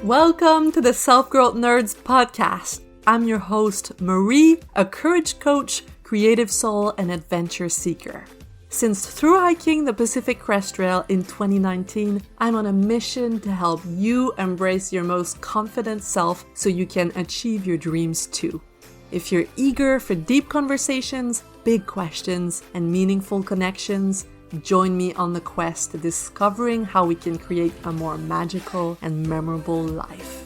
Welcome to the Self-Growth Nerds podcast. I'm your host, Marie, a courage coach, creative soul, and adventure seeker. Since through hiking the Pacific Crest Trail in 2019, I'm on a mission to help you embrace your most confident self so you can achieve your dreams too. If you're eager for deep conversations, big questions, and meaningful connections, join me on the quest to discovering how we can create a more magical and memorable life.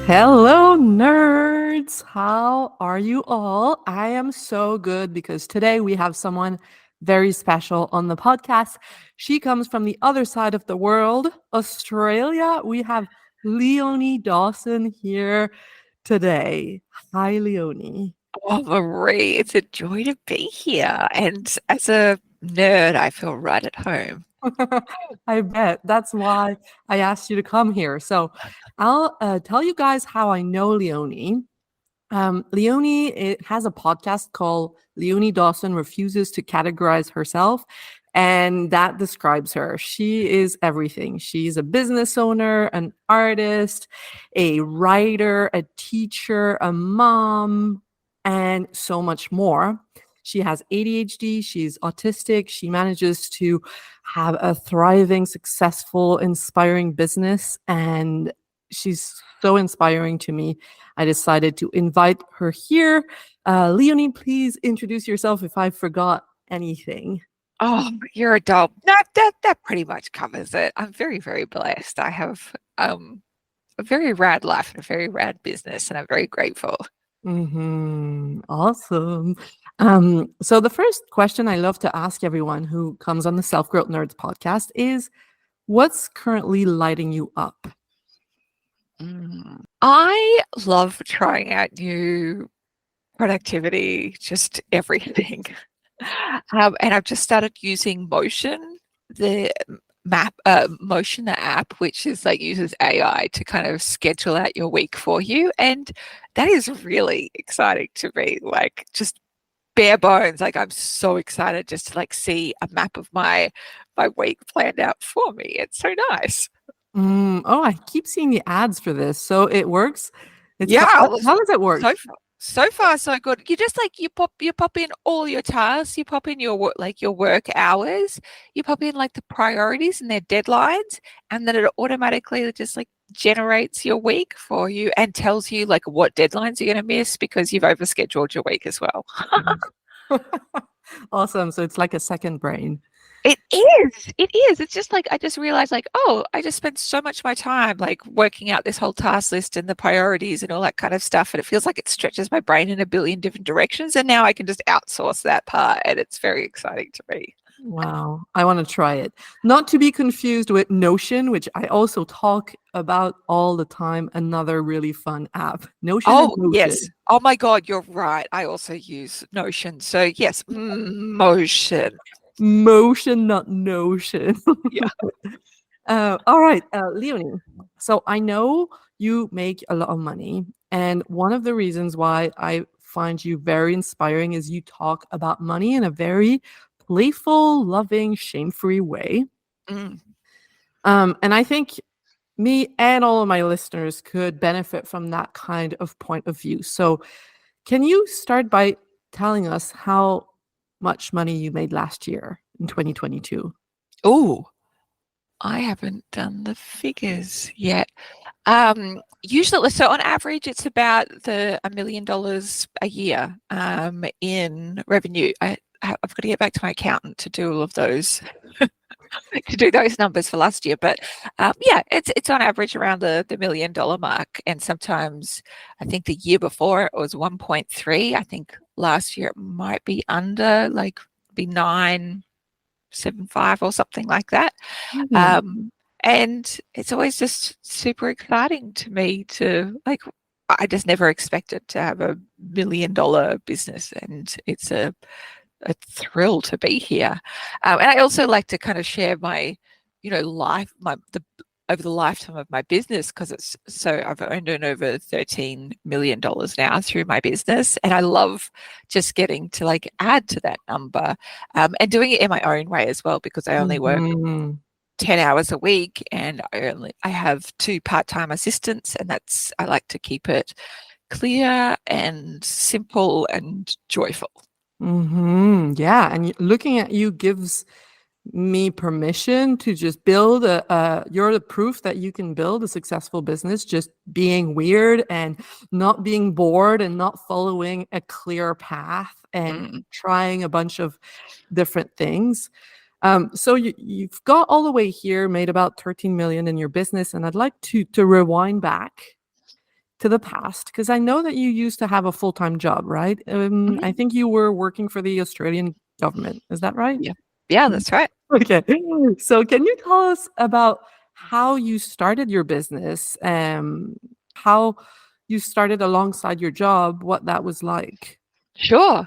Hello, nerds! How are you all? I am so good because today we have someone very special on the podcast. She comes from the other side of the world, Australia. We have Leonie Dawson here today. Hi, Leonie. Oh, Marie, it's a joy to be here. And as a nerd, I feel right at home. I bet. That's why I asked you to come here. So I'll tell you guys how I know Leonie. Leonie has a podcast called Leonie Dawson Refuses to Categorize Herself. And that describes her. She is everything. She's a business owner, an artist, a writer, a teacher, a mom, and so much more. She has ADHD, she's autistic, she manages to have a thriving, successful, inspiring business, and she's so inspiring to me. I decided to invite her here. Leonie, please introduce yourself if I forgot anything. Oh, you're a doll. No, that pretty much covers it. I'm very, very blessed. I have a very rad life and a very rad business, and I'm very grateful. Awesome. So the first question I love to ask everyone who comes on the Self-Growth Nerds podcast is, what's currently lighting you up? I love trying out new productivity, just everything. And I've just started using Motion, the Motion, the app, which is like uses AI to kind of schedule out your week for you. And that is really exciting to me. Like just bare bones. Like I'm so excited just to like see a map of my week planned out for me. It's so nice. Oh, I keep seeing the ads for this. So it works? How does it work? So far, so good. You just like you pop in all your tasks, you pop in your work hours, you pop in like the priorities and their deadlines, and then it automatically just like generates your week for you and tells you like what deadlines you're going to miss because you've overscheduled your week as well. Awesome. So it's like a second brain. It is. It's just like I just realized like, oh, I just spent so much of my time like working out this whole task list and the priorities and all that kind of stuff. And it feels like it stretches my brain in a billion different directions. And now I can just outsource that part. And it's very exciting to me. Wow. I want to try it. Not to be confused with Notion, which I also talk about all the time. Another really fun app. Notion. Oh, yes. Oh my God, you're right. I also use Notion. So yes, Motion. Motion, not Notion. Yeah. All right, Leonie. So I know you make a lot of money, and one of the reasons why I find you very inspiring is you talk about money in a very playful, loving, shame-free way. And I think me and all of my listeners could benefit from that kind of point of view. So can you start by telling us how much money you made last year in 2022? Oh, I haven't done the figures yet. Usually, so on average, it's about $1 million a year in revenue. I've got to get back to my accountant to do all of those, to do those numbers for last year. But yeah, it's on average around the $1 million mark. And sometimes I think the year before it was 1.3. I think last year it might be under, like be 9.75 or something like that. And it's always just super exciting to me to like, I just never expected to have $1 million business, and it's a thrill to be here. And I also like to kind of share my, life, over the lifetime of my business, because I've earned over $13 million now through my business, and I love just getting to like add to that number, and doing it in my own way as well, because I only work 10 hours a week, and I have 2 part-time assistants, and I like to keep it clear and simple and joyful. Yeah, and looking at you gives me permission to just build you're the proof that you can build a successful business just being weird and not being bored and not following a clear path and trying a bunch of different things. So you've got all the way here, made about 13 million in your business, and I'd like to rewind back to the past, because I know that you used to have a full-time job, right? I think you were working for the Australian government. Is that right? Yeah, that's right. Okay. So can you tell us about how you started your business, how you started alongside your job, what that was like? Sure.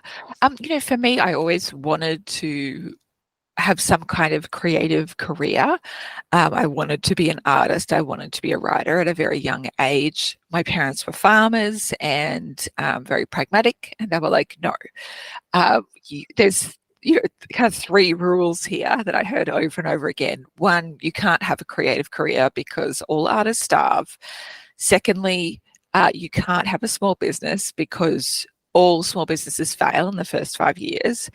For me, I always wanted to have some kind of creative career. I wanted to be an artist. I wanted to be a writer at a very young age. My parents were farmers and very pragmatic, and they were like, no, there's kind of 3 rules here that I heard over and over again. 1, you can't have a creative career because all artists starve. Secondly, you can't have a small business because all small businesses fail in the first 5 years.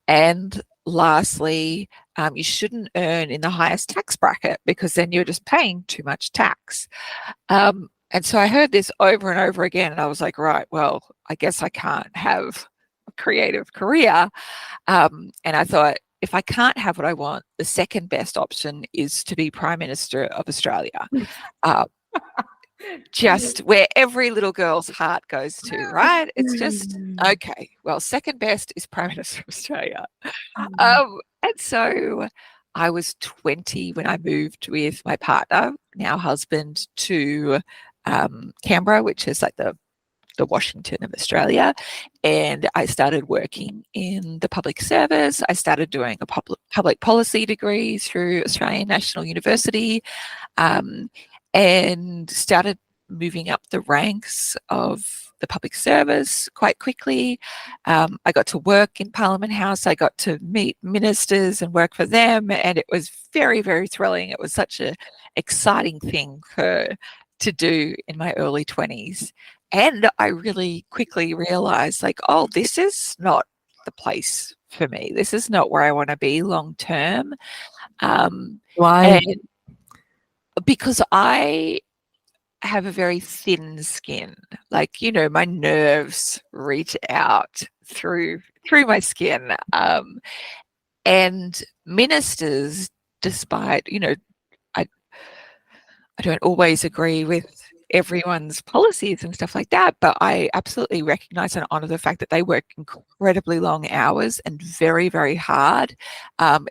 And lastly, you shouldn't earn in the highest tax bracket because then you're just paying too much tax. And so I heard this over and over again, and I was like, right, well, I guess I can't have a creative career. And I thought, if I can't have what I want, the second best option is to be Prime Minister of Australia. Just where every little girl's heart goes to, right? It's just, okay, well, second best is Prime Minister of Australia. And so I was 20 when I moved with my partner, now husband, to Canberra, which is like the Washington of Australia. And I started working in the public service. I started doing a public policy degree through Australian National University, and started moving up the ranks of the public service quite quickly. I got to work in Parliament House. I got to meet ministers and work for them, and it was very, very thrilling. It was such an exciting thing to do in my early 20s. And I really quickly realized, like, oh, this is not the place for me. This is not where I want to be long term. Why? And because I have a very thin skin, like, my nerves reach out through my skin. And ministers, despite, I don't always agree with everyone's policies and stuff like that, but I absolutely recognize and honor the fact that they work incredibly long hours and very, very hard,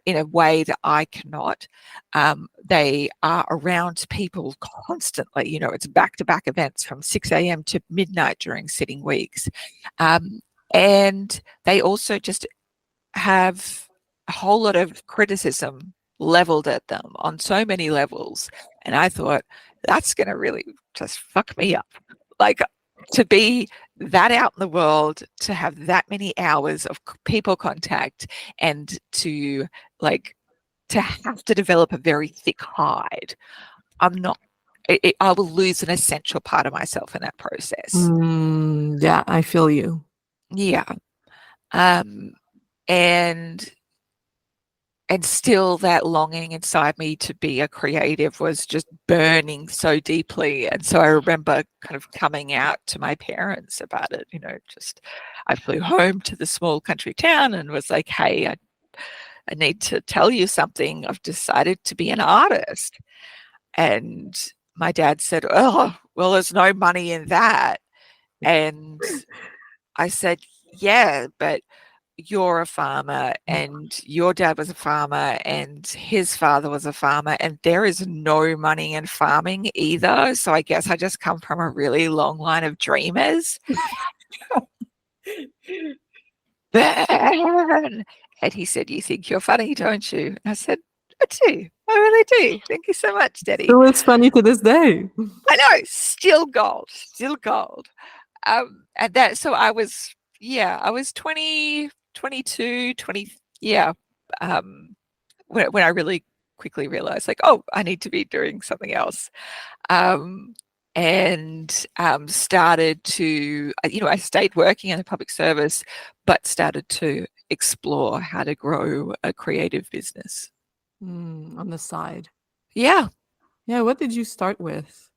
in a way that I cannot. They are around people constantly. It's back-to-back events from 6 a.m. to midnight during sitting weeks. And they also just have a whole lot of criticism leveled at them on so many levels. And I thought, that's going to really just fuck me up. Like, to be that out in the world, to have that many hours of people contact, and to have to develop a very thick hide. I will lose an essential part of myself in that process. Yeah, I feel you. Yeah. And still that longing inside me to be a creative was just burning so deeply. And so I remember kind of coming out to my parents about it, I flew home to the small country town and was like, hey, I need to tell you something. I've decided to be an artist. And my dad said, oh, well, there's no money in that. And I said, yeah, but you're a farmer and your dad was a farmer and his father was a farmer, and there is no money in farming either. So I guess I just come from a really long line of dreamers. Burn. And he said, you think you're funny, don't you? And I said, I do. I really do. Thank you so much, Daddy. So it's funny to this day. I know, still gold, still gold. And that, so I was 20, 22, 20, when I really quickly realized like, oh, I need to be doing something else. And started to, I stayed working in the public service, but started to explore how to grow a creative business. On the side. Yeah. Yeah, what did you start with?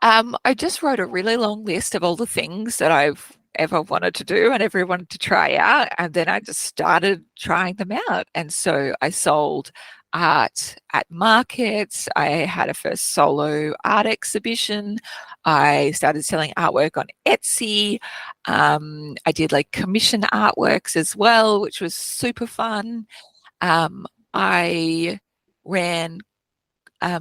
I just wrote a really long list of all the things that I've ever wanted to do and ever wanted to try out. And then I just started trying them out. And so I sold art at markets. I had a first solo art exhibition. I started selling artwork on Etsy. I did like commission artworks as well, which was super fun. I ran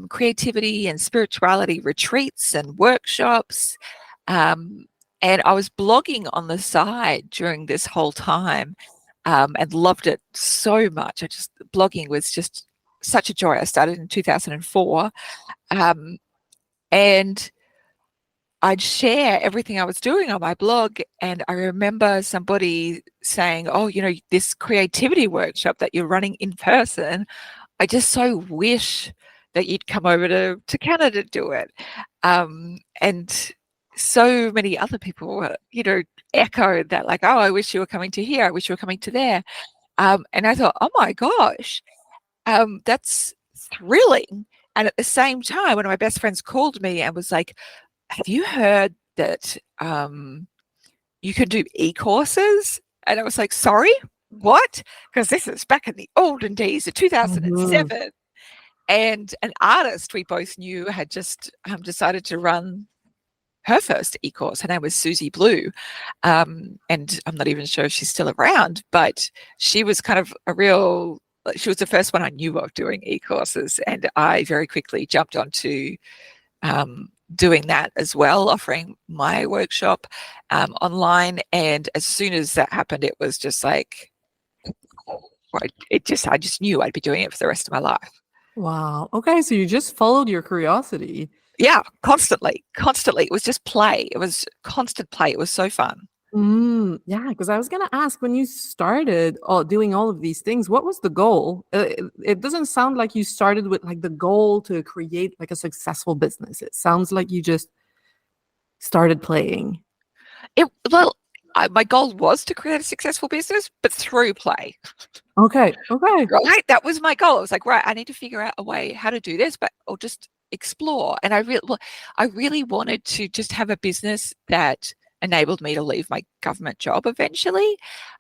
creativity and spirituality retreats and workshops. And I was blogging on the side during this whole time, and loved it so much. Blogging was just such a joy. I started in 2004, and I'd share everything I was doing on my blog. And I remember somebody saying, oh, this creativity workshop that you're running in person, I just so wish that you'd come over to Canada to do it. And so many other people, echoed that, like, oh, I wish you were coming to here. I wish you were coming to there. And I thought, oh my gosh, that's thrilling. And at the same time, one of my best friends called me and was like, have you heard that you can do e-courses? And I was like, sorry, what? Because this is back in the olden days of 2007. And an artist we both knew had just decided to run her first e-course. Her name was Susie Blue. And I'm not even sure if she's still around, but she was kind of she was the first one I knew of doing e-courses. And I very quickly jumped onto doing that as well, offering my workshop online. And as soon as that happened, it was just like, I just knew I'd be doing it for the rest of my life. Wow. Okay, so you just followed your curiosity. Yeah, constantly. It was just play. It was constant play. It was so fun. Yeah, because I was gonna ask, when you started doing all of these things, what was the goal? It doesn't sound like you started with like the goal to create like a successful business. It sounds like you just started playing. My goal was to create a successful business, but through play. Okay. Right, that was my goal. I was like, right, I need to figure out a way how to do this, or just explore. And I really wanted to just have a business that enabled me to leave my government job eventually.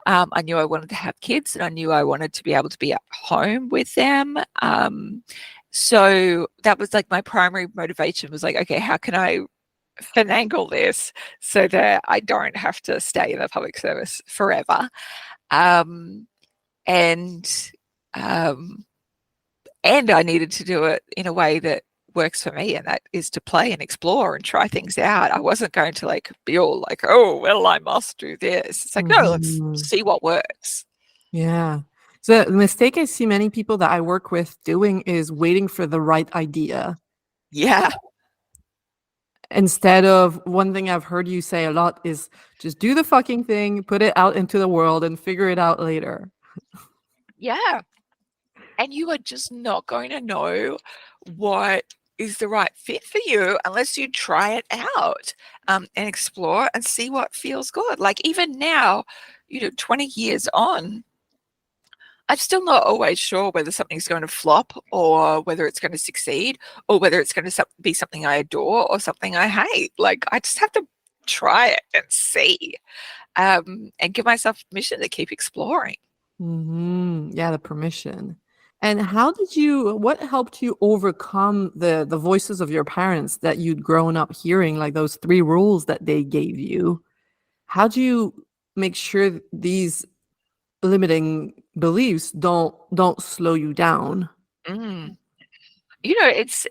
I knew I wanted to have kids, and I knew I wanted to be able to be at home with them. So that was like my primary motivation, was like, okay, how can I finagle this so that I don't have to stay in the public service forever? And I needed to do it in a way that works for me, and that is to play and explore and try things out. I wasn't going to like be all like, oh, well, I must do this. It's like, no, let's see what works. Yeah. So the mistake I see many people that I work with doing is waiting for the right idea. Yeah. Instead of, one thing I've heard you say a lot is just do the fucking thing, put it out into the world, and figure it out later. Yeah. And you are just not going to know what is the right fit for you unless you try it out, and explore and see what feels good. Like even now, 20 years on, I'm still not always sure whether something's going to flop or whether it's going to succeed or whether it's going to be something I adore or something I hate. Like I just have to try it and see, and give myself permission to keep exploring. Yeah, the permission. And what helped you overcome the voices of your parents that you'd grown up hearing, like those 3 rules that they gave you? How'd you make sure these limiting beliefs don't slow you down? It's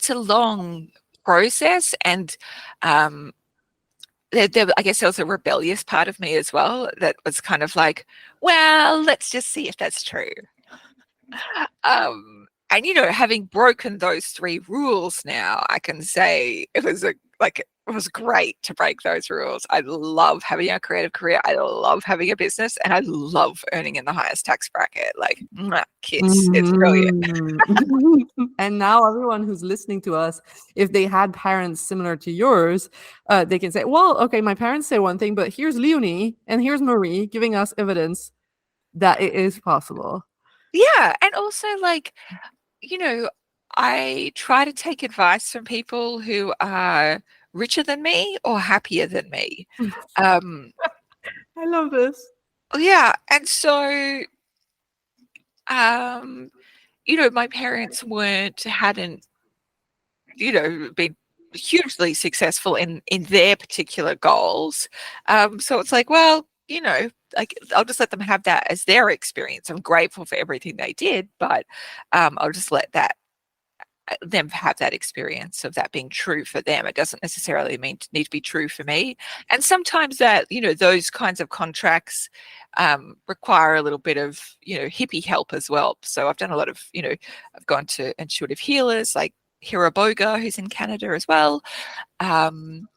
a long process, and I guess there was a rebellious part of me as well that was kind of like, well, let's just see if that's true. And having broken those 3 rules now, I can say it was was great to break those rules. I love having a creative career. I love having a business, and I love earning in the highest tax bracket. Like, kiss. It's brilliant. Mhm. And now everyone who's listening to us, if they had parents similar to yours, they can say, well, okay, my parents say one thing, but here's Leonie and here's Marie giving us evidence that it is possible. Yeah. And also, like, I try to take advice from people who are richer than me or happier than me. Um, I love this. yeah. And so, um, my parents hadn't, been hugely successful in their particular goals. So it's like, well, like I'll just let them have that as their experience. I'm grateful for everything they did, but I'll just let them have that experience of that being true for them. It doesn't necessarily need to be true for me. And sometimes that, those kinds of contracts require a little bit of, hippie help as well. So I've done a lot of, I've gone to intuitive healers like Hiraboga, who's in Canada as well, and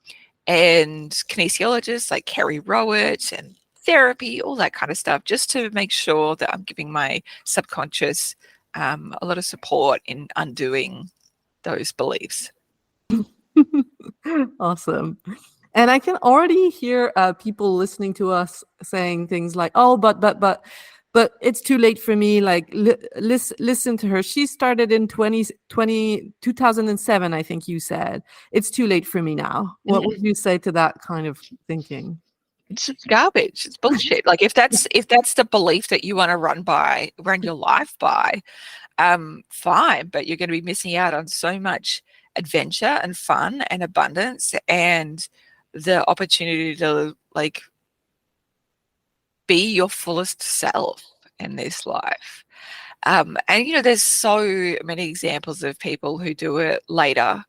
kinesiologists like Kerry Rowett, and therapy, all that kind of stuff, just to make sure that I'm giving my subconscious a lot of support in undoing those beliefs. Awesome. And I can already hear people listening to us saying things like, oh, but it's too late for me. Like, listen to her. She started in 2007, I think you said. It's too late for me now. What would you say to that kind of thinking? It's garbage. It's bullshit. Like, if that's the belief that you want to run your life by, fine, but you're going to be missing out on so much adventure and fun and abundance and the opportunity to, like, be your fullest self in this life. And there's so many examples of people who do it later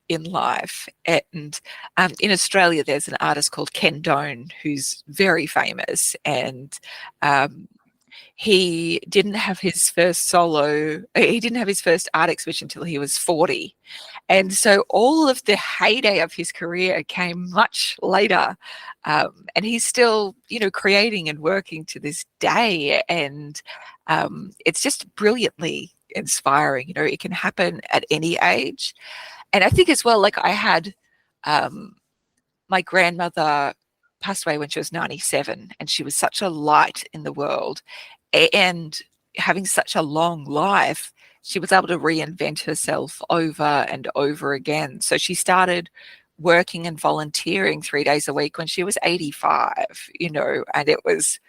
in life. And in Australia, there's an artist called Ken Doan who's very famous, and he didn't have his first art exhibition until he was 40. And so all of the heyday of his career came much later. And he's still, creating and working to this day. And it's just brilliantly inspiring. It can happen at any age. And I think as well, like, I had my grandmother passed away when she was 97, and she was such a light in the world. And having such a long life, she was able to reinvent herself over and over again. So she started working and volunteering 3 days a week when she was 85, and it was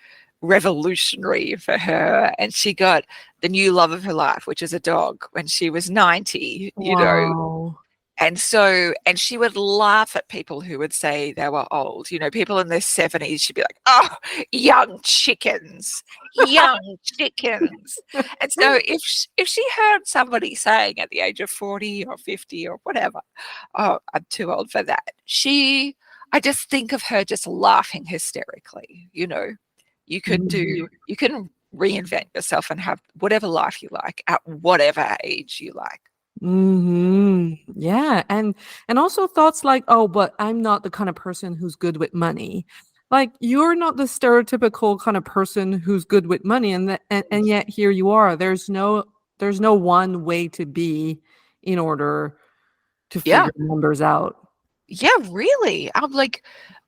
revolutionary for her. And she got the new love of her life, which is a dog, when she was 90. Wow. And she would laugh at people who would say they were old. People in their 70s, she'd be like, oh, young chickens, young chickens. And so if she heard somebody saying at the age of 40 or 50 or whatever, oh, I'm too old for that, I just think of her just laughing hysterically. You can reinvent yourself and have whatever life you like at whatever age you like. Yeah, and also thoughts like, oh, but I'm not the kind of person who's good with money. Like, you're not the stereotypical kind of person who's good with money, and yet here you are. There's no one way to be in order to Yeah. figure numbers out. Yeah, really.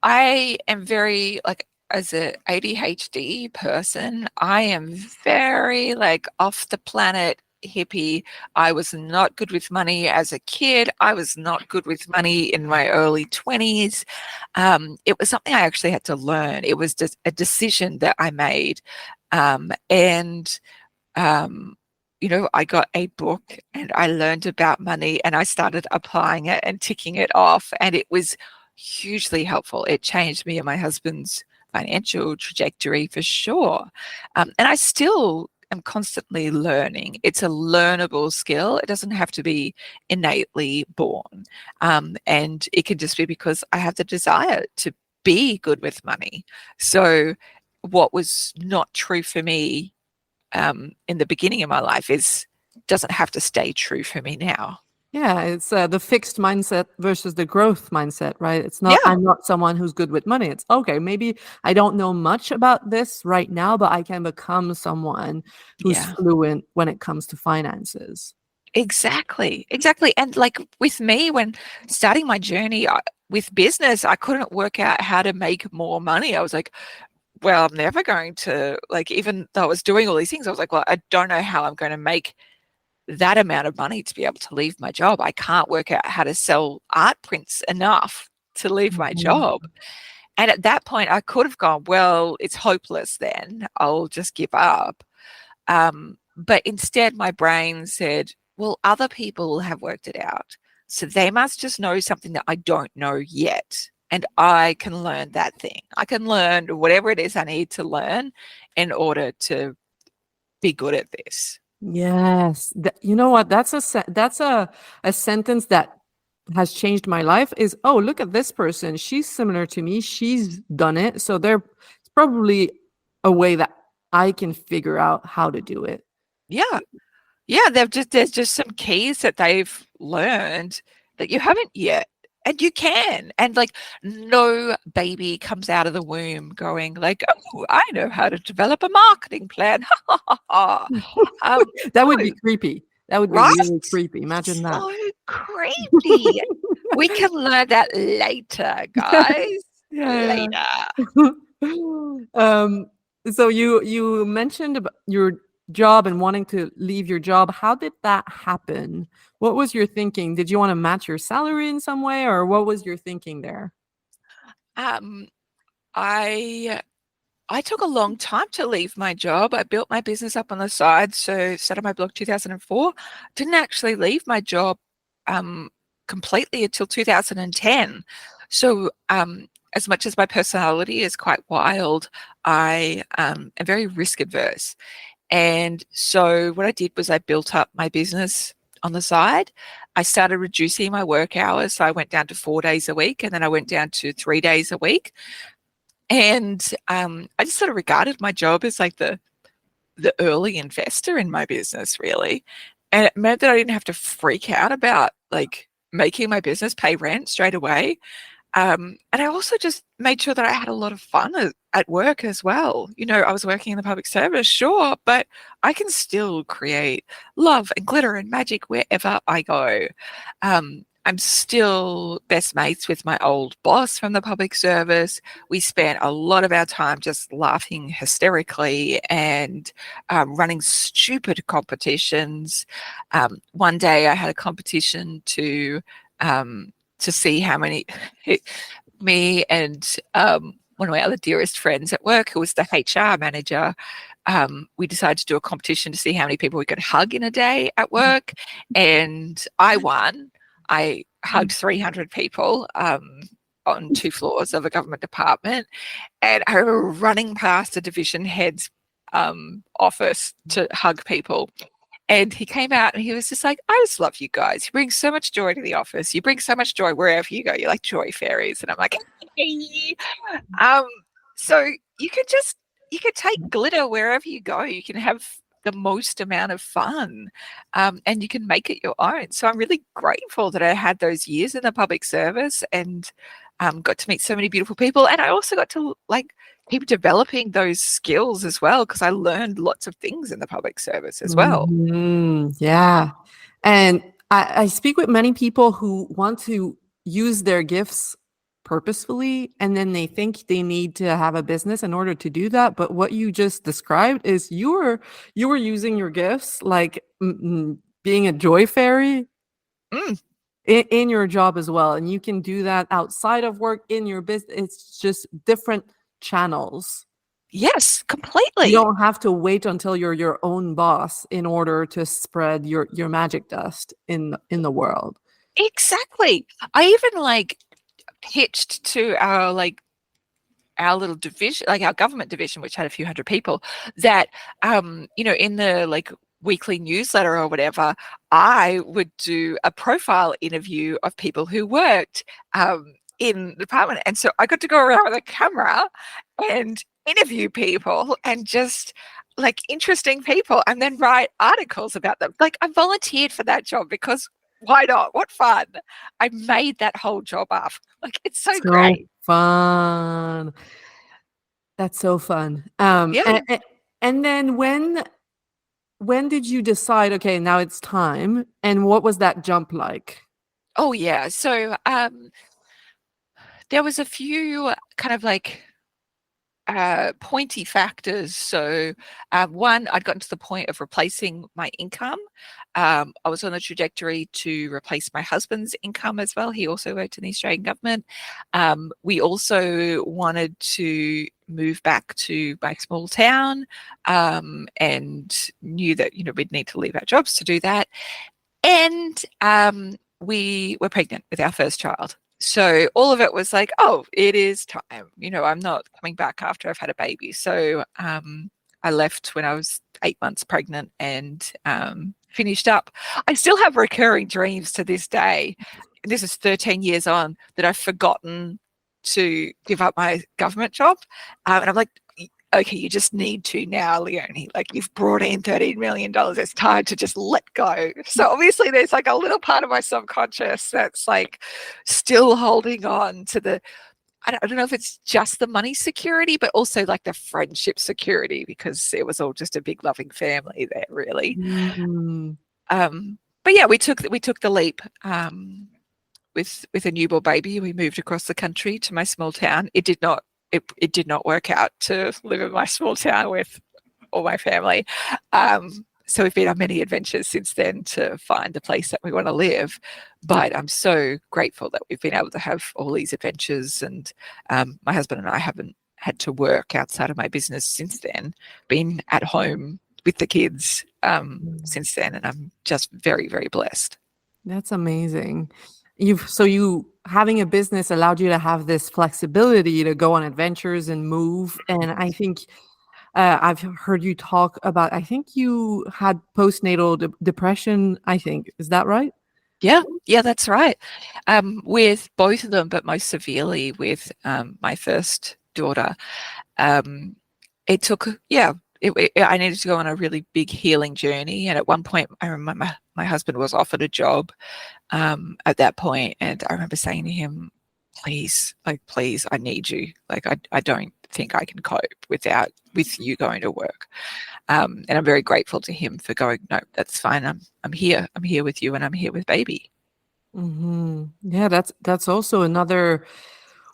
I am very, like, as a ADHD person, I am very, like, off the planet hippie. I was not good with money as a kid. I was not good with money in my early 20s. It was something I actually had to learn. It was just a decision that I made. And I got a book and I learned about money and I started applying it and ticking it off. And it was hugely helpful. It changed me and my husband's financial trajectory for sure. And I still am constantly learning. It's a learnable skill. It doesn't have to be innately born. And it can just be because I have the desire to be good with money. So what was not true for me in the beginning of my life doesn't have to stay true for me now. Yeah, it's the fixed mindset versus the growth mindset, right? It's not, Yeah, I'm not someone who's good with money. It's okay, maybe I don't know much about this right now, but I can become someone who's yeah. fluent when it comes to finances. Exactly, exactly. And like with me, when starting my journey with business, I couldn't work out how to make more money. I was like, well, I'm never going to, like, even though I was doing all these things, I was like, well, I don't know how I'm going to make that amount of money to be able to leave my job. I can't work out how to sell art prints enough to leave my Mhm. job. And at that point, I could have gone, well, it's hopeless then. I'll just give up. But instead, my brain said, well, other people have worked it out. So they must just know something that I don't know yet. And I can learn that thing. I can learn whatever it is I need to learn in order to be good at this. Yes. You know what? That's a sentence that has changed my life is, oh, look at this person. She's similar to me. She's done it. So there's probably a way that I can figure out how to do it. Yeah. Yeah. There's just some keys that they've learned that you haven't yet. And you can. And like no baby comes out of the womb going like, oh, I know how to develop a marketing plan. That would be No, creepy. That would be right? really creepy. Imagine that. So creepy. We can learn that later, guys. Yeah, Later. yeah. So you mentioned about your job and wanting to leave your job. How did that happen? What was your thinking? Did you want to match your salary in some way, or what was your thinking there? Um, I I took a long time to leave my job. I built my business up on the side. So started my blog 2004. Didn't actually leave my job um, completely until 2010. So as much as my personality is quite wild, I am very risk adverse. And so what I did was I built up my business on the side. I started reducing my work hours. So I went down to 4 days a week and then I went down to 3 days a week. And I just sort of regarded my job as like the early investor in my business, really. And it meant that I didn't have to freak out about like making my business pay rent straight away. And I also just made sure that I had a lot of fun at work as well. You know, I was working in the public service, sure, but I can still create love and glitter and magic wherever I go. I'm still best mates with my old boss from the public service. We spent a lot of our time just laughing hysterically and running stupid competitions. One day I had a competition to see how many me and one of my other dearest friends at work, who was the HR manager, we decided to do a competition to see how many people we could hug in a day at work. And I won. I hugged 300 people on 2 floors of a government department. And I remember running past the division head's office to hug people. And he came out and he was just like, I just love you guys. You bring so much joy to the office. You bring so much joy wherever you go. You're like joy fairies. And I'm like, hey. Um, so you can take glitter wherever you go. You can have the most amount of fun and you can make it your own. So I'm really grateful that I had those years in the public service and got to meet so many beautiful people. And I also got to like keep developing those skills as well because I learned lots of things in the public service as well. Yeah. And I speak with many people who want to use their gifts purposefully, and then they think they need to have a business in order to do that. But what you just described is you were using your gifts like being a joy fairy Mm, in your job as well. And you can do that outside of work in your business. It's just different channels. yes, You completely. don't have to wait until you're your own boss in order to spread your magic dust in the world. Exactly. I even like pitched to our little division, like our government division, which had a few hundred people, that you know, in the like weekly newsletter or whatever, I would do a profile interview of people who worked in the department. And so I got to go around with a camera and interview people and just like interesting people and then write articles about them. Like I volunteered for that job because why not? What fun. I made that whole job up. Like, it's so So great. fun. That's so fun. Yeah. And then when did you decide, okay, now it's time? And what was that jump like? Oh, yeah. So there was a few kind of like pointy factors. So, one, I'd gotten to the point of replacing my income. I was on a trajectory to replace my husband's income as well. He also worked in the Australian government. We also wanted to move back to my small town, and knew that, we'd need to leave our jobs to do that. And we were pregnant with our first child. So all of it was like, oh, it is time. I'm not coming back after I've had a baby. So I left when I was 8 months pregnant and finished up. I still have recurring dreams to this day. This is 13 years on, that I've forgotten to give up my government job. And I'm like, okay, you just need to now, Leonie. Like, you've brought in $13 million. It's time to just let go. So obviously there's like a little part of my subconscious that's like still holding on to the, I don't know if it's just the money security, but also like the friendship security, because it was all just a big loving family there, really. Mm. But yeah, we took the leap. With a newborn baby, we moved across the country to my small town. It did not work out to live in my small town with all my family. So we've been on many adventures since then to find the place that we want to live. But I'm so grateful that we've been able to have all these adventures. And my husband and I haven't had to work outside of my business since then, been at home with the kids since then. And I'm just very, very blessed. That's amazing. You having a business allowed you to have this flexibility to go on adventures and move. And I think I've heard you talk about, I think you had postnatal depression, I think. Is that right? Yeah, that's right. With both of them, but most severely with my first daughter. It took, I needed to go on a really big healing journey. And at one point, I remember my husband was offered a job at that point, and I remember saying to him, please, I need you. Like, I don't think I can cope with you going to work. And I'm very grateful to him for going, no, that's fine. I'm here. I'm here with you, and I'm here with baby. Mm-hmm. Yeah, that's also another,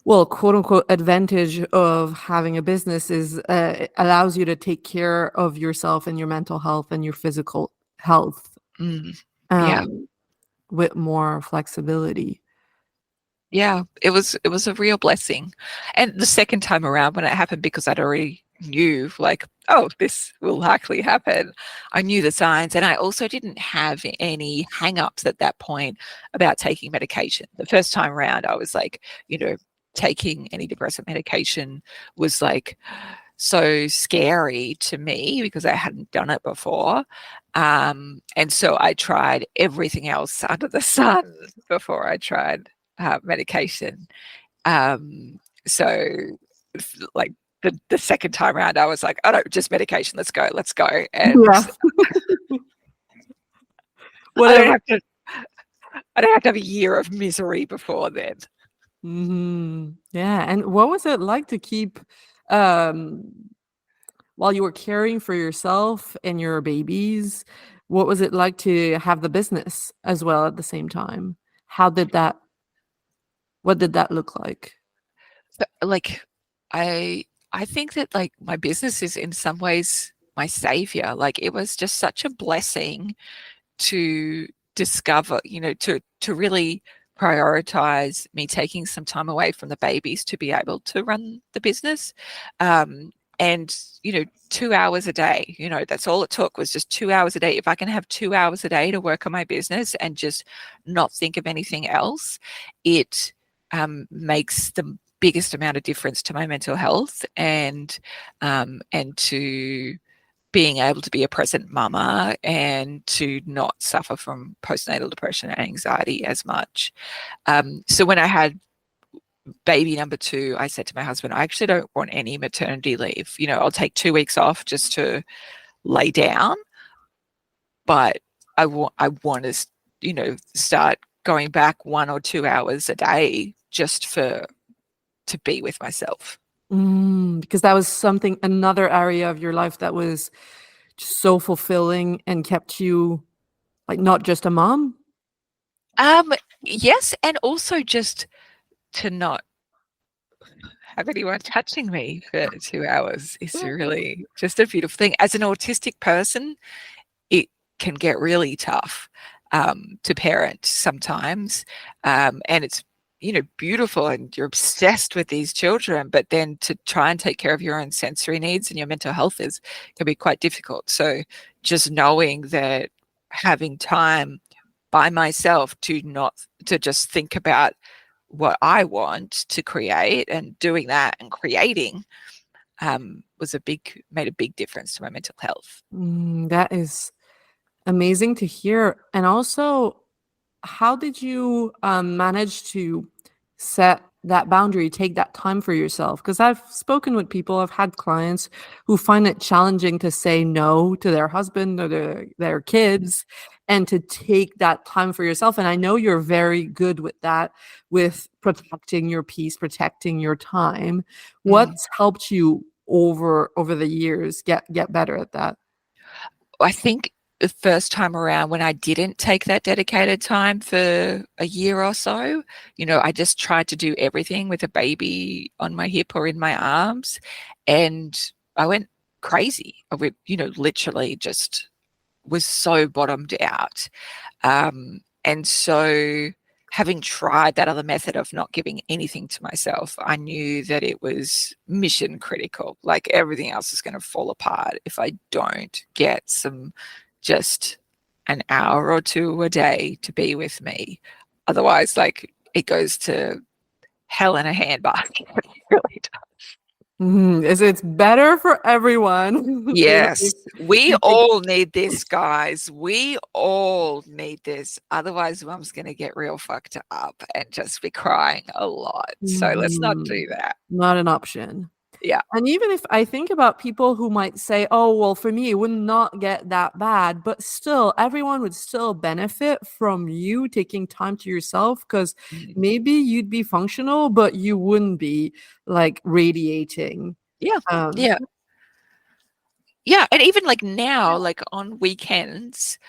well, quote unquote, advantage of having a business is it allows you to take care of yourself and your mental health and your physical health Yeah. with more flexibility. Yeah, it was a real blessing. And the second time around when it happened, because I'd already knew, like, oh, this will likely happen. I knew the signs, and I also didn't have any hang-ups at that point about taking medication. The first time around, I was like, taking antidepressant medication was like so scary to me because I hadn't done it before. And so I tried everything else under the sun before I tried medication. So like the second time around, I was like, oh no, just medication. Let's go. And Yeah. I don't Whatever. have to have a year of misery before then. Mm-hmm. Yeah. And what was it like to keep, um, while you were caring for yourself and your babies, what was it like to have the business as well at the same time? What did that look like? Like, I think that like my business is in some ways my savior. Like, it was just such a blessing to discover, to really prioritize me taking some time away from the babies to be able to run the business. And 2 hours a day, that's all it took, was just 2 hours a day. If I can have 2 hours a day to work on my business and just not think of anything else, it makes the biggest amount of difference to my mental health, and to being able to be a present mama and to not suffer from postnatal depression and anxiety as much. So when I had baby number two, I said to my husband, I actually don't want any maternity leave. I'll take 2 weeks off just to lay down, but I want to start going back 1 or 2 hours a day just to be with myself. Because that was another area of your life that was just so fulfilling and kept you like not just a mom. Yes, and also just to not have anyone touching me for 2 hours is really just a beautiful thing. As an autistic person, it can get really tough to parent sometimes, and it's beautiful, and you're obsessed with these children, but then to try and take care of your own sensory needs and your mental health can be quite difficult. So just knowing that having time by myself to just think about what I want to create and doing that and creating made a big difference to my mental health. That is amazing to hear. And also, how did you manage to set that boundary, take that time for yourself? Because I've spoken with people, I've had clients who find it challenging to say no to their husband or their kids and to take that time for yourself. And I know you're very good with that, with protecting your peace, protecting your time. What's helped you over the years get better at that? I think the first time around when I didn't take that dedicated time for a year or so, I just tried to do everything with a baby on my hip or in my arms, and I went crazy. I would, literally just was so bottomed out. And so having tried that other method of not giving anything to myself, I knew that it was mission critical. Like everything else is going to fall apart if I don't get just an hour or two a day to be with me. Otherwise, like it goes to hell in a handbasket. It really does. It's better for everyone. Yes, we all need this, guys. We all need this. Otherwise, mum's going to get real fucked up and just be crying a lot. So let's not do that. Not an option. Yeah. And even if I think about people who might say, oh, well, for me, it would not get that bad, but still, everyone would still benefit from you taking time to yourself, because maybe you'd be functional, but you wouldn't be like radiating. Yeah. Yeah. Yeah. And even like now, like on weekends,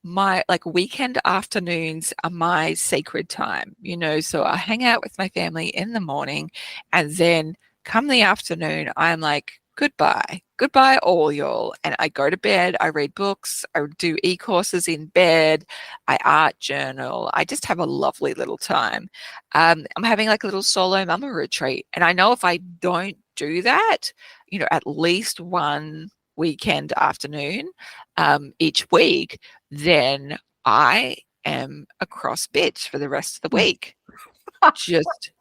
my like weekend afternoons are my sacred time, so I hang out with my family in the morning, and then come the afternoon, I'm like, goodbye all y'all. And I go to bed, I read books, I do e-courses in bed, I art journal, I just have a lovely little time. I'm having like a little solo mama retreat, and I know if I don't do that, at least one weekend afternoon each week, then I am a cross bitch for the rest of the week. just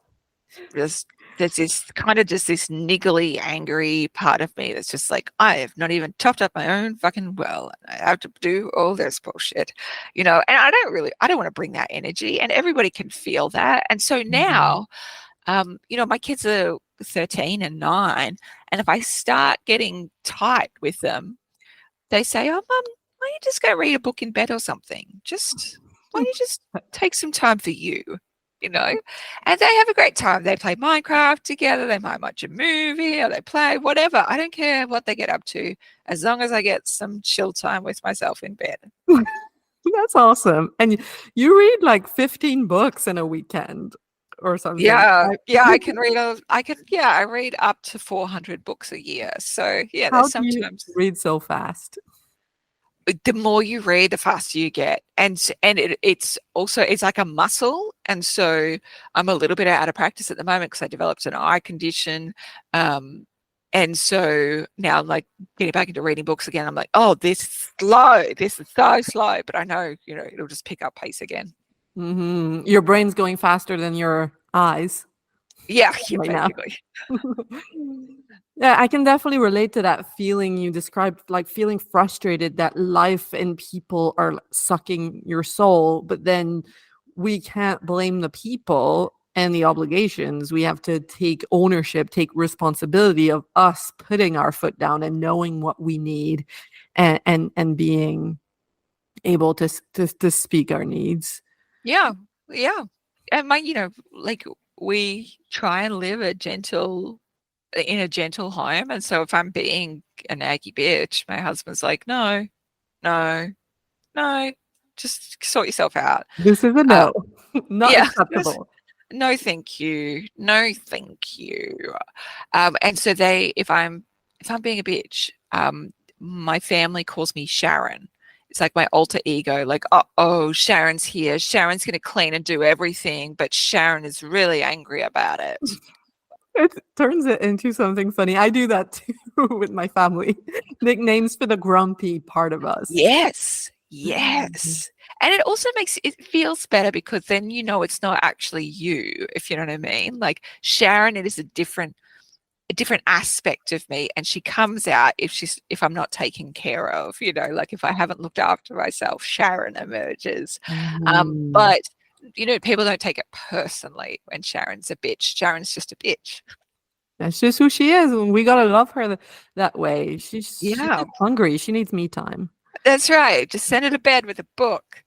there's this kind of just this niggly, angry part of me that's just like, I have not even topped up my own fucking well. I have to do all this bullshit, and I don't want to bring that energy, and everybody can feel that. And so now, my kids are 13 and 9, and if I start getting tight with them, they say, oh, Mum, why don't you just go read a book in bed or something? Why don't you just take some time for you, And they have a great time. They play Minecraft together. They might watch a movie or they play whatever. I don't care what they get up to, as long as I get some chill time with myself in bed. That's awesome. And you read like 15 books in a weekend or something. Yeah, yeah, I read up to 400 books a year. So yeah, How there's do you sometimes read so fast? the more you read, the faster you get, and it's like a muscle. And so I'm a little bit out of practice at the moment because I developed an eye condition, and so now I'm like getting back into reading books again. I'm like, oh, this is so slow, but I know it'll just pick up pace again. Your brain's going faster than your eyes. Yeah, right basically. Yeah, I can definitely relate to that feeling you described, like feeling frustrated that life and people are sucking your soul, but then we can't blame the people and the obligations. We have to take ownership, take responsibility of us putting our foot down and knowing what we need and being able to speak our needs. Yeah, yeah. And like we try and live in a gentle home. And so if I'm being a naggy bitch, my husband's like, no, no, no, just sort yourself out. This is a Uh, no, not yeah, just acceptable. no, thank you, no, thank you. And so if I'm being a bitch, my family calls me Sharon. It's like my alter ego, like, oh, Sharon's here. Sharon's going to clean and do everything, but Sharon is really angry about it. It turns it into something funny. I do that too with my family. Nicknames for the grumpy part of us. Yes, yes. And it also makes it feels better because then it's not actually you, if you know what I mean. Like Sharon, it is a different aspect of me, and she comes out if I'm not taken care of, like if I haven't looked after myself, Sharon emerges. Mhm. But people don't take it personally when Sharon's a bitch. Sharon's just a bitch. That's just who she is, and we gotta love her that way. She's Yeah, just hungry. She needs me time. that's right. Just send her to bed with a book.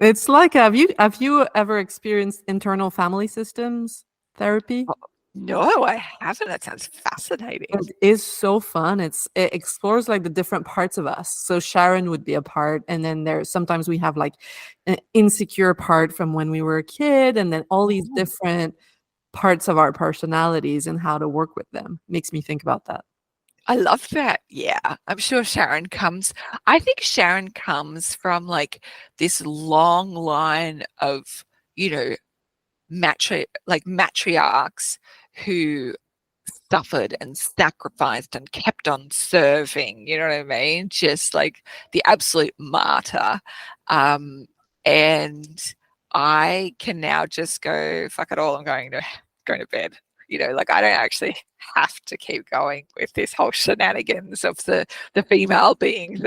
It's like have you ever experienced internal family systems therapy? Oh, no, I haven't. That sounds fascinating. It is so fun. It explores like the different parts of us. So Sharon would be a part, and then there sometimes we have like an insecure part from when we were a kid, and then all these Mm. different parts of our personalities and how to work with them. Makes me think about that. I love that. Yeah, I'm sure I think Sharon comes from like this long line of, you know, matriarchs who suffered and sacrificed and kept on serving, you know what I mean? Just like the absolute martyr. Um, and I can now just go, fuck it all, I'm going to bed. Like I don't actually have to keep going with this whole shenanigans of the female being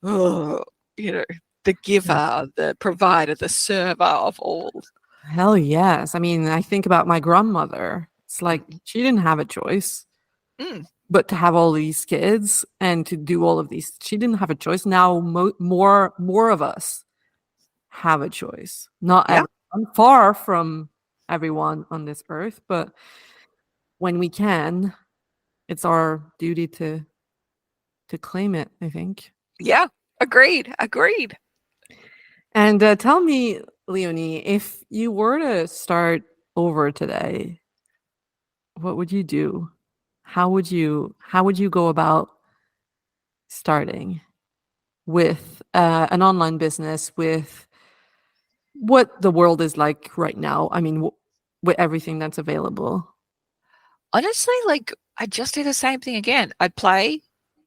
oh, you know, the giver, the provider, the server of all. Hell yes. I mean, I think about my grandmother. It's like Mm, she didn't have a choice, mm, but to have all these kids and to do all of these, she didn't have a choice. Now more of us have a choice. Not yeah. everyone, far from everyone on this earth, but when we can, it's our duty to claim it, I think. Yeah, agreed, agreed. And tell me, Leonie, if you were to start over today, what would you do? How would you go about starting with an online business with what the world is like right now? I mean, with everything that's available. Honestly, like I just do the same thing again. I'd play,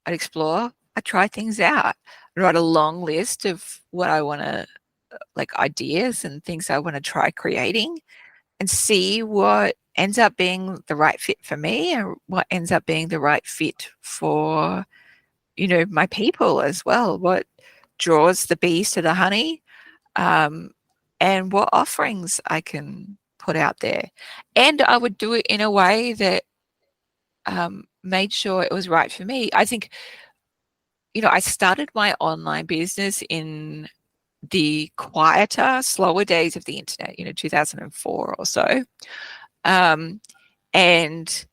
I'd explore, I'd try things out. I'd write a long list of what I want to, like ideas and things I want to try creating and see what ends up being the right fit for me and what ends up being the right fit for, my people as well. What draws the bees to the honey, um, and what offerings I can put out there. And I would do it in a way that made sure it was right for me. I think, I started my online business in the quieter, slower days of the internet, 2004 or so. Um, and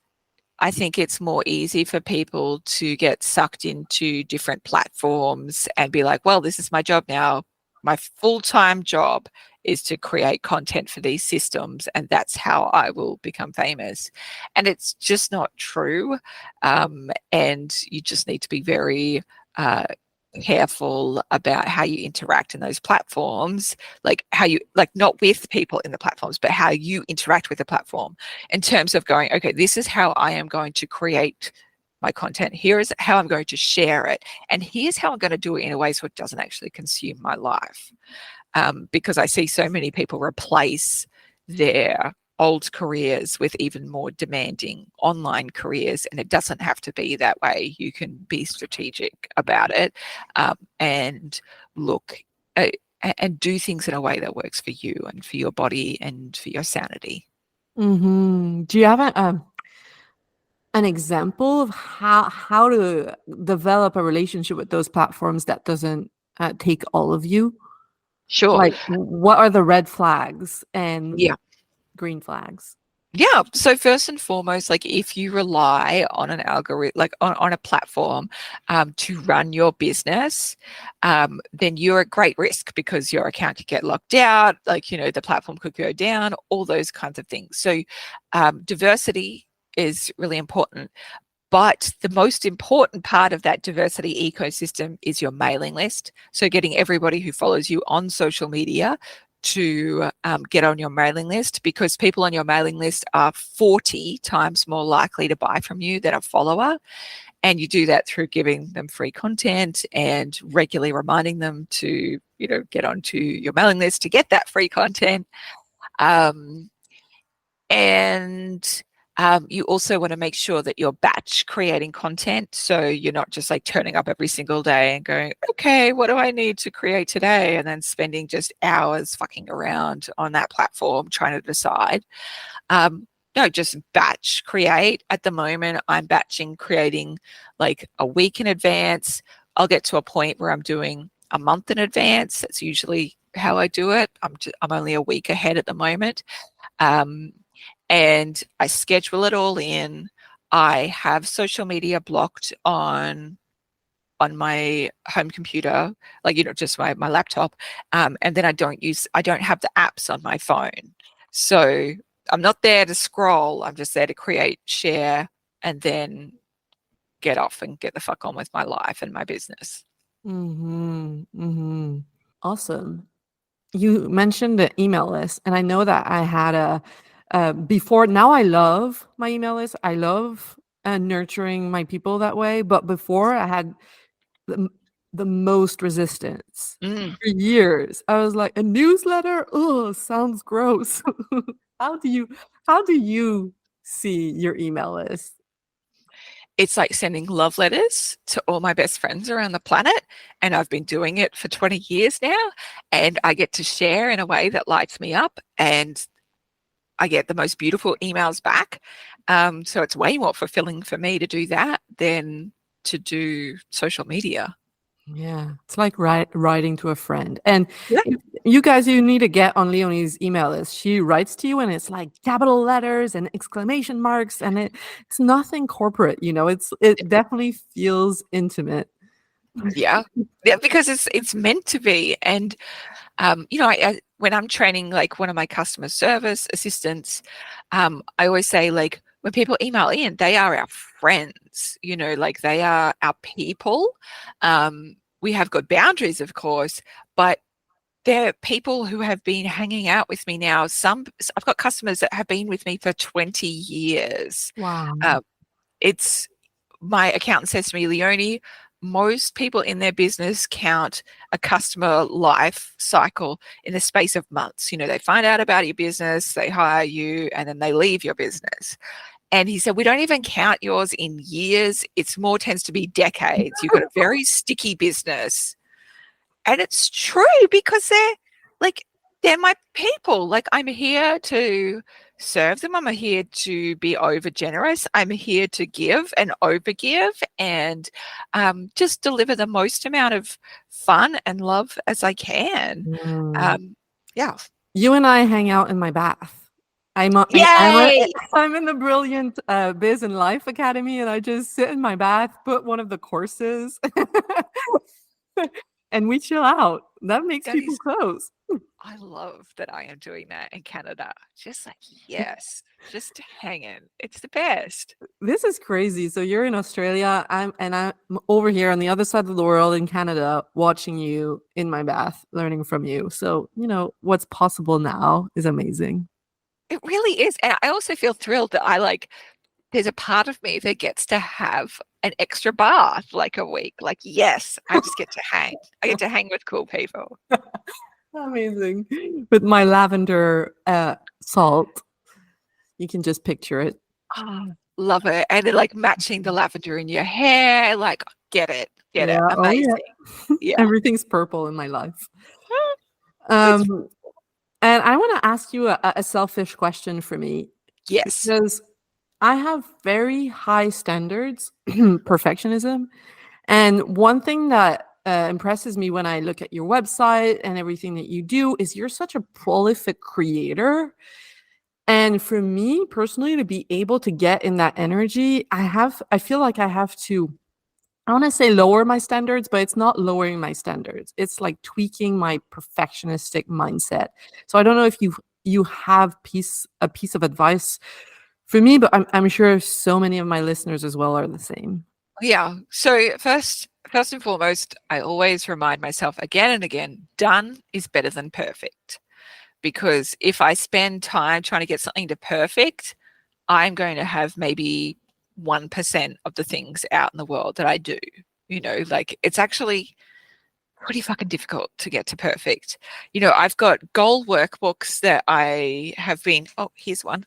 I think it's more easy for people to get sucked into different platforms and be like, well, this is my job now. My full-time job is to create content for these systems, and that's how I will become famous. And it's just not true. And you just need to be very careful about how you interact in those platforms, like how you, like not with people in the platforms, but how you interact with the platform in terms of going, okay, this is how I am going to create my content. Here is how I'm going to share it. And here's how I'm going to do it in a way so it doesn't actually consume my life. Because I see so many people replace their old careers with even more demanding online careers, and it doesn't have to be that way. You can be strategic about it, and look and do things in a way that works for you and for your body and for your sanity. Do you have an example of how to develop a relationship with those platforms that doesn't take all of you? Sure. Like, what are the red flags and Yeah. green flags? Yeah. So first and foremost, like if you rely on an algorithm, like on a platform to run your business, then you're at great risk because your account could get locked out, like, the platform could go down, all those kinds of things. So diversity is really important. But the most important part of that diversity ecosystem is your mailing list. So getting everybody who follows you on social media to get on your mailing list, because people on your mailing list are 40 times more likely to buy from you than a follower. And you do that through giving them free content and regularly reminding them to, get onto your mailing list to get that free content. And you also want to make sure that you're batch creating content. So you're not just like turning up every single day and going, okay, what do I need to create today? And then spending just hours fucking around on that platform trying to decide. No, just batch create. At the moment, I'm batching creating like a week in advance. I'll get to a point where I'm doing a month in advance. That's usually how I do it. I'm only a week ahead at the moment. And I schedule it all in. I have social media blocked on my home computer, like, just my laptop. And then I don't have the apps on my phone. So I'm not there to scroll. I'm just there to create, share, and then get off and get the fuck on with my life and my business. Mm-hmm. Mm-hmm. Awesome. You mentioned the email list, and I know that I had before. Now I love my email list. I love nurturing my people that way. But before, I had the most resistance Mm. for years. I was like, a newsletter? Oh, sounds gross. How do you see your email list? It's like sending love letters to all my best friends around the planet. And I've been doing it for 20 years now. And I get to share in a way that lights me up. And I get the most beautiful emails back. So it's way more fulfilling for me to do that than to do social media. Yeah, it's like writing to a friend. And Yeah. you guys, you need to get on Leonie's email list. She writes to you and it's like capital letters and exclamation marks, and it's nothing corporate, it definitely feels intimate. Yeah. Yeah, because it's meant to be. And when I'm training like one of my customer service assistants, I always say, like, when people email in, they are our friends, like they are our people. We have good boundaries, of course, but they're people who have been hanging out with me now. I've got customers that have been with me for 20 years. Wow. It's My accountant says to me, Leonie, most people in their business count a customer life cycle in the space of months. They find out about your business, they hire you, and then they leave your business. And he said, we don't even count yours in years. It's more tends to be decades. You've got a very sticky business. And it's true, because they're my people. Like, I'm here to serve them. I'm here to be over generous. I'm here to give and overgive and just deliver the most amount of fun and love as I can. Yeah. You and I hang out in my bath. Yay! I'm in the brilliant Biz and Life Academy, and I just sit in my bath, put one of the courses, and we chill out. That makes That people is, close. I love that I am doing that in Canada. Just like, yes, just hanging. It's the best. This is crazy. So you're in Australia, I'm over here on the other side of the world in Canada, watching you in my bath, learning from you. So, what's possible now is amazing. It really is. And I also feel thrilled that there's a part of me that gets to have an extra bath like a week. Like, yes, I just get to hang. I get to hang with cool people. Amazing. With my lavender salt. You can just picture it. Oh, love it. And then like matching the lavender in your hair. Like, get it. Get it. Yeah. Oh, yeah. Amazing. Yeah. Everything's purple in my life. It's, And I want to ask you a selfish question for me. yes. Because I have very high standards, perfectionism. And one thing that impresses me when I look at your website and everything that you do is you're such a prolific creator. And for me personally, to be able to get in that energy, I feel like I have to, I want to say lower my standards, but it's not lowering my standards. It's like tweaking my perfectionistic mindset. So I don't know if you have a piece of advice for me, but I'm sure so many of my listeners as well are the same. Yeah. So first and foremost, I always remind myself again and again, done is better than perfect. Because if I spend time trying to get something to perfect, I'm going to have maybe 1% of the things out in the world that I do. Like it's actually pretty fucking difficult to get to perfect. I've got goal workbooks that I have been, oh, here's one.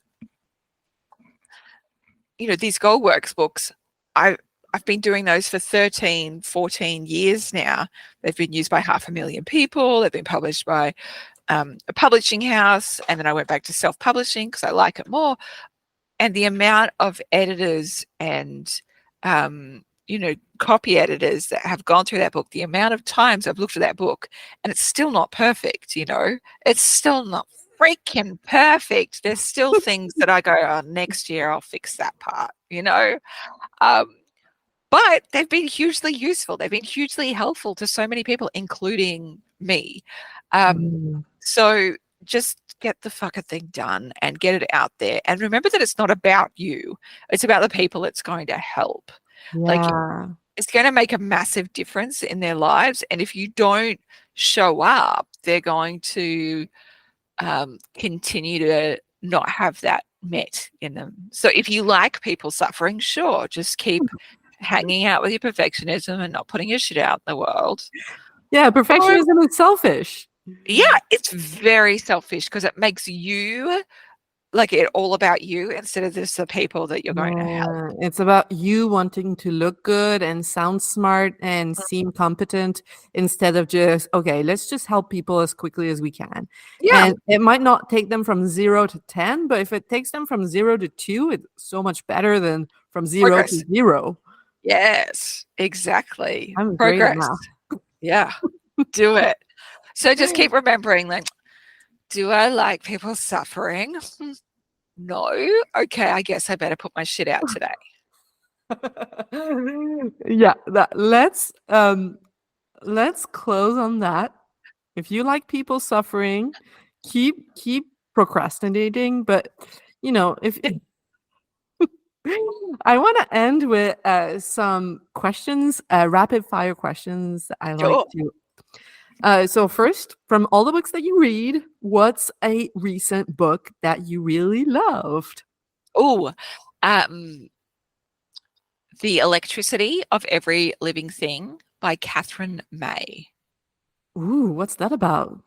These goal workbooks, I've been doing those for 13, 14 years now. They've been used by 500,000 people. They've been published by a publishing house. And then I went back to self-publishing because I like it more. And the amount of editors and, copy editors that have gone through that book, the amount of times I've looked at that book and it's still not perfect, it's still not freaking perfect. There's still things that I go, oh, next year I'll fix that part, but they've been hugely useful. They've been hugely helpful to so many people, including me. So just get the fucking thing done and get it out there. And remember that it's not about you. It's about the people it's going to help. Like it's going to make a massive difference in their lives. And if you don't show up, they're going to continue to not have that met in them. So if you like people suffering, sure, just keep hanging out with your perfectionism and not putting your shit out in the world. Yeah, perfectionism is selfish. Yeah, it's very selfish because it makes you like it all about you instead of just the people that you're going to help. It's about you wanting to look good and sound smart and seem competent instead of just, okay, let's just help people as quickly as we can. Yeah. And it might not take them from 0 to 10, but if it takes them from 0 to 2, it's so much better than from 0 Progress. to 0. Yes, exactly. I'm Progress. great at math. Yeah, do it. So just keep remembering, like, do I like people suffering? No. Okay, I guess I better put my shit out today. Yeah, let's close on that. If you like people suffering, keep procrastinating, but if I want to end with some questions, rapid fire questions I like Sure. to. So first, from all the books that you read, what's a recent book that you really loved? Oh, The Electricity of Every Living Thing by Catherine May. Ooh, what's that about?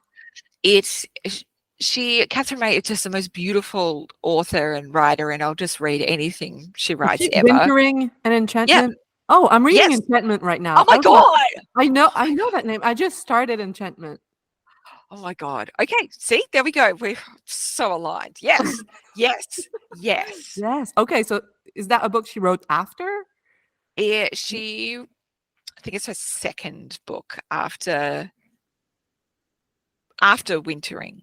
Catherine May is just the most beautiful author and writer, and I'll just read anything she Is writes she ever. Wintering and Enchantment? Yeah. Oh, I'm reading Yes. Enchantment right now. Oh my God. I know that name. I just started Enchantment. Oh my God. Okay. See, there we go. We're so aligned. Yes. Yes. Yes. Yes. Okay, so is that a book she wrote after? I think it's her second book after Wintering.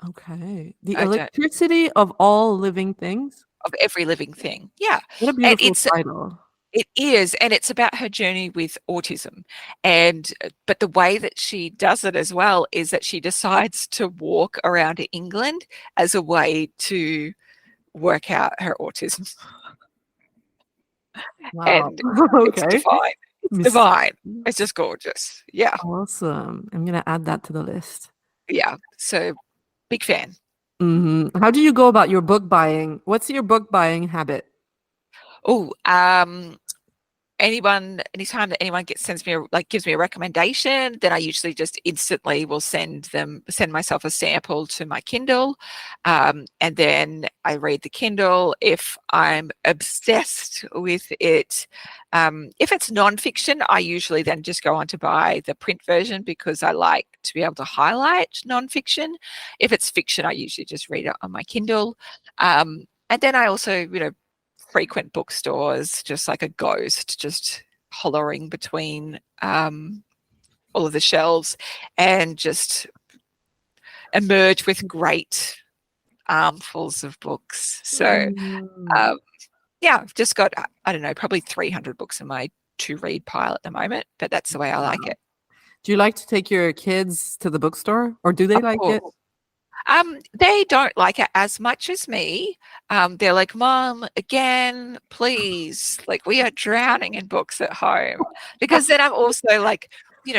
Okay. The Electricity of All Living Things? Of Every Living Thing. Yeah. What a beautiful title. It is, and it's about her journey with autism. But the way that she does it as well is that she decides to walk around England as a way to work out her autism. Wow. And it's Okay. divine. It's divine. It's just gorgeous. Yeah. Awesome. I'm going to add that to the list. Yeah. So big fan. Mm-hmm. How do you go about your book buying? What's your book buying habit? Oh, anytime that anyone gives me a recommendation, then I usually just instantly will send myself a sample to my Kindle, and then I read the Kindle. If I'm obsessed with it, if it's nonfiction, I usually then just go on to buy the print version because I like to be able to highlight nonfiction. If it's fiction, I usually just read it on my Kindle, and then I also, frequent bookstores, just like a ghost, just hollering between all of the shelves and just emerge with great armfuls of books. So, Mm. um, yeah, I've just got, I don't know, probably 300 books in my to read pile at the moment, but that's the way I like Wow. it. Do you like to take your kids to the bookstore, or do they Of like it? course. They don't like it as much as me. They're like, Mom, again, please. Like, we are drowning in books at home. Because then I'm also like,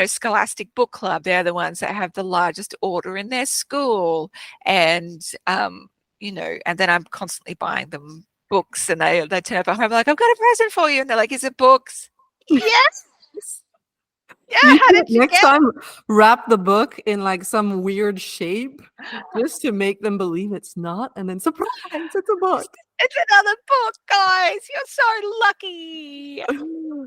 Scholastic Book Club, they're the ones that have the largest order in their school. And, and then I'm constantly buying them books and they turn up at home like, I've got a present for you. And they're like, is it books? Yes. Yeah, You how should did you next get time wrap the book in like some weird shape just to make them believe it's not, and then surprise, it's a book. It's another book, guys. You're so lucky.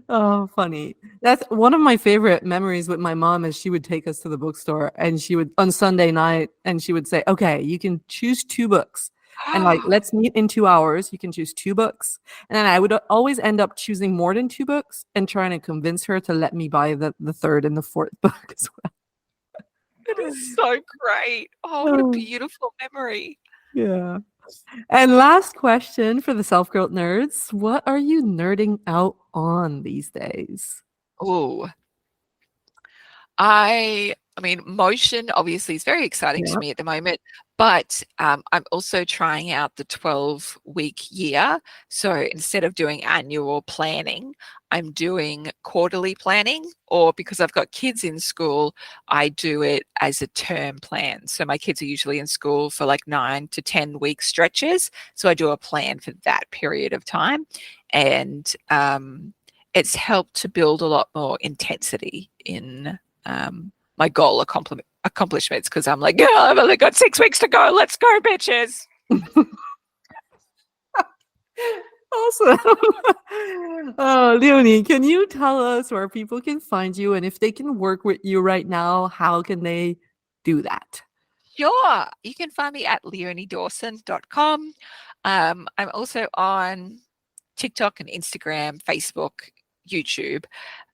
Oh, funny. That's one of my favorite memories with my mom is she would take us to the bookstore and she would on Sunday night and she would say, "Okay, you can choose two books." And like, let's meet in 2 hours. You can choose two books. And then I would always end up choosing more than two books and trying to convince her to let me buy the third and the fourth book as It is so great. Oh, what a well. beautiful memory. Yeah. And last question for the self-growth nerds. What are you nerding out on these days? Oh, I mean, motion obviously is very exciting to Yeah. me at the moment, but I'm also trying out the 12-week year. So instead of doing annual planning, I'm doing quarterly planning, or because I've got kids in school, I do it as a term plan. So my kids are usually in school for like 9 to 10 week stretches. So I do a plan for that period of time. And it's helped to build a lot more intensity in my goal accomplishments because I'm like, yeah, I've only got 6 weeks to go. Let's go, bitches. Awesome. Oh, Leonie, can you tell us where people can find you? And if they can work with you right now, how can they do that? Sure. You can find me at leoniedawson.com. I'm also on TikTok and Instagram, Facebook, YouTube,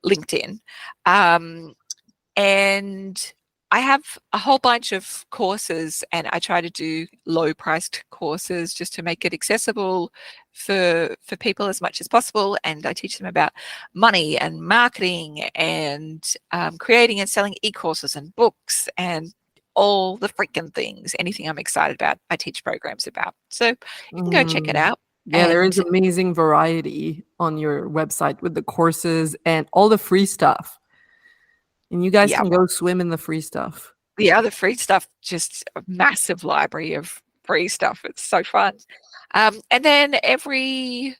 LinkedIn. And I have a whole bunch of courses and I try to do low priced courses just to make it accessible for people as much as possible. And I teach them about money and marketing and creating and selling e-courses and books and all the freaking things. Anything I'm excited about, I teach programs about. So you can go check it Mm. out. Yeah, there is And amazing variety on your website with the courses and all the free stuff. And you guys yeah, can go swim in the free stuff. the free stuff, just a massive library of free stuff. It's so fun. And then every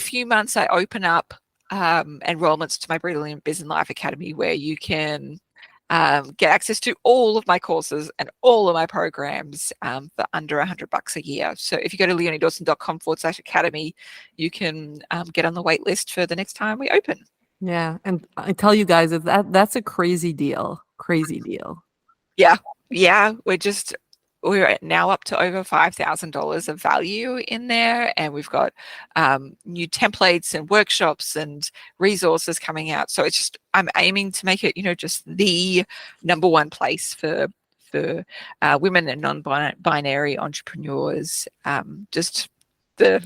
few months, I open up enrollments to my Brilliant Business Life Academy, where you can get access to all of my courses and all of my programs for under $100 a year. So if you go to leoniedawson.com/academy, you can get on the wait list for the next time we open. Yeah, and I tell you guys that's a crazy deal. Crazy deal. Yeah, yeah, we're now up to over $5,000 of value in there, and we've got new templates and workshops and resources coming out. So I'm aiming to make it, just the number one place for women and non-binary entrepreneurs. Just the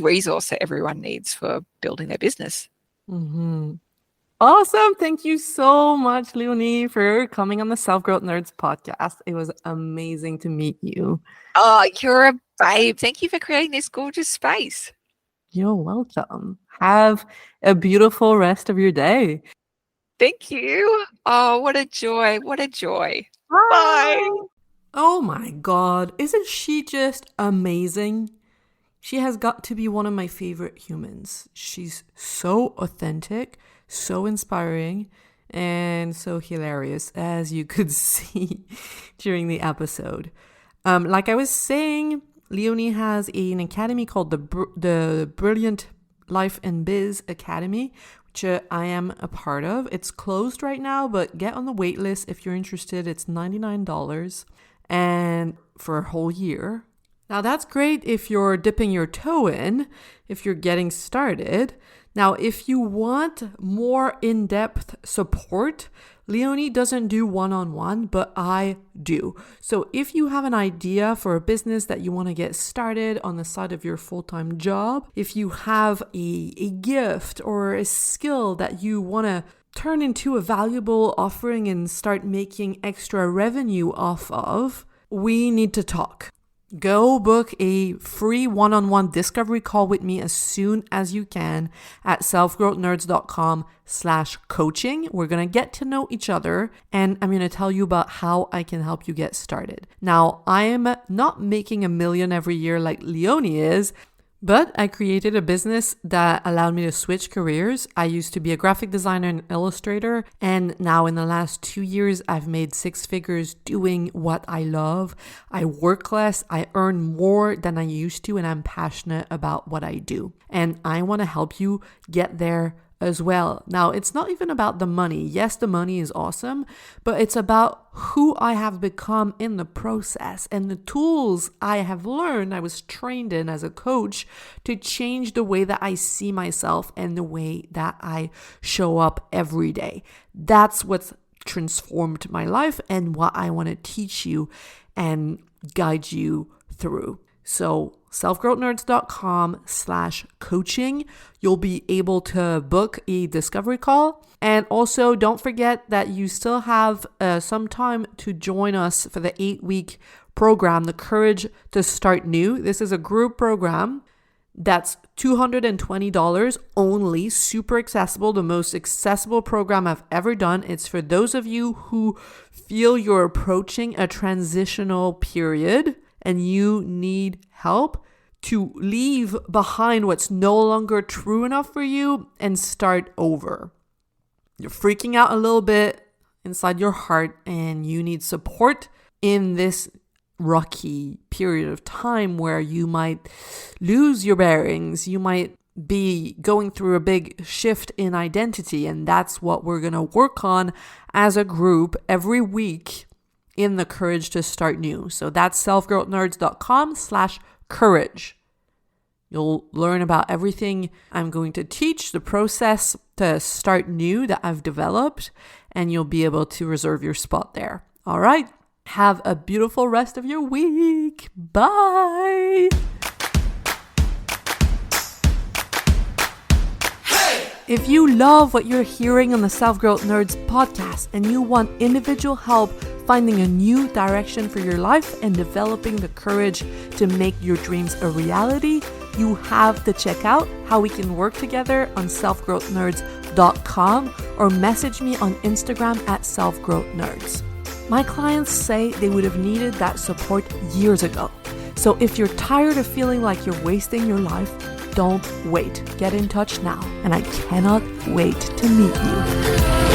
resource that everyone needs for building their business. Mm-hmm. Awesome. Thank you so much, Leonie, for coming on the Self Growth Nerds podcast. It was amazing to meet you. Oh, you're a babe. Thank you for creating this gorgeous space. You're welcome. Have a beautiful rest of your day. Thank you. Oh, what a joy. What a joy. Bye. Bye. Oh my God. Isn't she just amazing? She has got to be one of my favorite humans. She's so authentic, so inspiring, and so hilarious, as you could see during the episode. Like I was saying, Leonie has an academy called the Brilliant Life and Biz Academy, which I am a part of. It's closed right now, but get on the wait list if you're interested. It's $99 and for a whole year. Now that's great if you're dipping your toe in, if you're getting started. Now, if you want more in-depth support, Leonie doesn't do one-on-one, but I do. So if you have an idea for a business that you want to get started on the side of your full-time job, if you have a gift or a skill that you want to turn into a valuable offering and start making extra revenue off of, we need to talk. Go book a free one-on-one discovery call with me as soon as you can at selfgrowthnerds.com/coaching. We're going to get to know each other and I'm going to tell you about how I can help you get started. Now, I am not making $1 million every year like Leonie is, but I created a business that allowed me to switch careers. I used to be a graphic designer and illustrator, and now in the last 2 years, I've made 6 figures doing what I love. I work less, I earn more than I used to, and I'm passionate about what I do. And I want to help you get there as well. Now, it's not even about the money. Yes, the money is awesome, but it's about who I have become in the process and the tools I have learned, I was trained in as a coach to change the way that I see myself and the way that I show up every day. That's what's transformed my life and what I want to teach you and guide you through. So selfgrowthnerds.com/coaching. You'll be able to book a discovery call. And also don't forget that you still have some time to join us for the 8-week program, The Courage to Start New. This is a group program that's $220 only, super accessible, the most accessible program I've ever done. It's for those of you who feel you're approaching a transitional period and you need help to leave behind what's no longer true enough for you and start over. You're freaking out a little bit inside your heart and you need support in this rocky period of time where you might lose your bearings. You might be going through a big shift in identity, and that's what we're going to work on as a group every week in The Courage to Start New. So that's selfgrowthnerds.com/courage. You'll learn about everything I'm going to teach, the process to start new that I've developed, and you'll be able to reserve your spot there. All right. Have a beautiful rest of your week. Bye. If you love what you're hearing on the Self-Growth Nerds podcast and you want individual help finding a new direction for your life and developing the courage to make your dreams a reality, you have to check out how we can work together on selfgrowthnerds.com or message me on Instagram at selfgrowthnerds. My clients say they would have needed that support years ago. So if you're tired of feeling like you're wasting your life, don't wait. Get in touch now, and I cannot wait to meet you.